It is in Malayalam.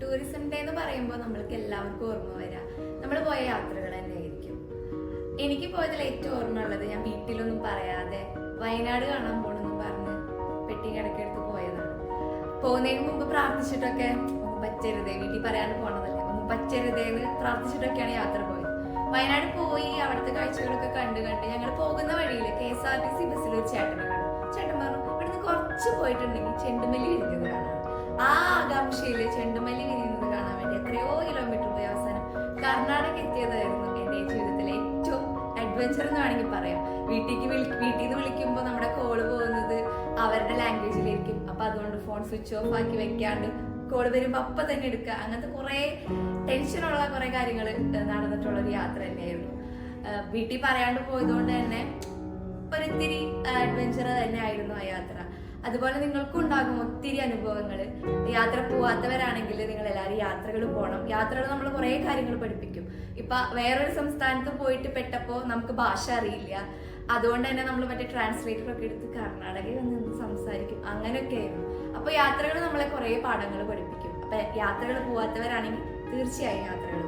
ടൂറിസം ഡേ എന്ന് പറയുമ്പോൾ നമ്മൾക്ക് എല്ലാവർക്കും ഓർമ്മ വരിക നമ്മൾ പോയ യാത്രകൾ തന്നെ ആയിരിക്കും. എനിക്ക് പോയതിൽ ഏറ്റവും ഓർമ്മ ഉള്ളത്, ഞാൻ വീട്ടിലൊന്നും പറയാതെ വയനാട് കാണാൻ പോണെന്ന് പറഞ്ഞ് പെട്ടി കിടക്കെടുത്ത് പോയതാണ്. പോകുന്നതിന് മുമ്പ് പ്രാർത്ഥിച്ചിട്ടൊക്കെ ഒന്നും പറ്റരുതേ, വീട്ടിൽ പറയാണ്ട് പോണതല്ലേ, ഒന്നും പറ്റരുതേന്ന് പ്രാർത്ഥിച്ചിട്ടൊക്കെയാണ് യാത്ര പോയത്. വയനാട് പോയി അവിടുത്തെ കാഴ്ചകളൊക്കെ കണ്ട് ഞങ്ങൾ പോകുന്ന വഴിയിൽ KSRTC ബസ്സിൽ ഒരു ചേട്ടനെ കണ്ടു. ചേട്ടൻ പറഞ്ഞു, ഇവിടുന്ന് കുറച്ച് പോയിട്ടുണ്ടെങ്കിൽ ചെണ്ടുമല്ലി വിരിഞ്ഞത് കാണാം. ആ ആകാംക്ഷയില് ചെണ്ടുമല്ലി വിരിയുന്നത് കാണാൻ വേണ്ടി എത്രയോ കിലോമീറ്റർ പോയി അവസാനം കർണാടക എത്തിയതായിരുന്നു എന്റെ ജീവിതത്തിലെ ഏറ്റവും അഡ്വഞ്ചർ എന്ന് വേണമെങ്കിൽ പറയാം. വീട്ടിൽ നിന്ന് വിളിക്കുമ്പോൾ നമ്മുടെ കോള് പോകുന്നത് അവരുടെ ലാംഗ്വേജിലായിരിക്കും. അപ്പൊ അതുകൊണ്ട് ഫോൺ സ്വിച്ച് ഓഫ് ആക്കി വെക്കാണ്ട് കോള് വരുമ്പോ അപ്പൊ തന്നെ എടുക്കുക. അങ്ങനത്തെ കുറെ ടെൻഷനുള്ള കുറെ കാര്യങ്ങൾ നടന്നിട്ടുള്ള ഒരു യാത്ര തന്നെയായിരുന്നു. വീട്ടിൽ പറയാണ്ട് പോയതുകൊണ്ട് തന്നെ ഒരിത്തിരി അഡ്വഞ്ചർ തന്നെ ആയിരുന്നു ആ യാത്ര. അതുപോലെ നിങ്ങൾക്കും ഉണ്ടാകും ഒത്തിരി അനുഭവങ്ങൾ. യാത്ര പോവാത്തവരാണെങ്കിൽ നിങ്ങൾ എല്ലാവരും യാത്രകൾ പോകണം. യാത്രകൾ നമ്മൾ കുറെ കാര്യങ്ങൾ പഠിപ്പിക്കും. ഇപ്പൊ വേറൊരു സംസ്ഥാനത്ത് പോയിട്ട് പെട്ടപ്പോ നമുക്ക് ഭാഷ അറിയില്ല, അതുകൊണ്ട് തന്നെ നമ്മൾ മറ്റേ ട്രാൻസ്ലേറ്റർ ഒക്കെ എടുത്ത് കർണാടകയിൽ വന്ന് സംസാരിക്കും. അങ്ങനെയൊക്കെ ആയിരുന്നു. അപ്പൊ യാത്രകൾ നമ്മളെ കുറെ പാഠങ്ങൾ പഠിപ്പിക്കും. അപ്പൊ യാത്രകൾ പോവാത്തവരാണെങ്കിൽ തീർച്ചയായും യാത്രകൾ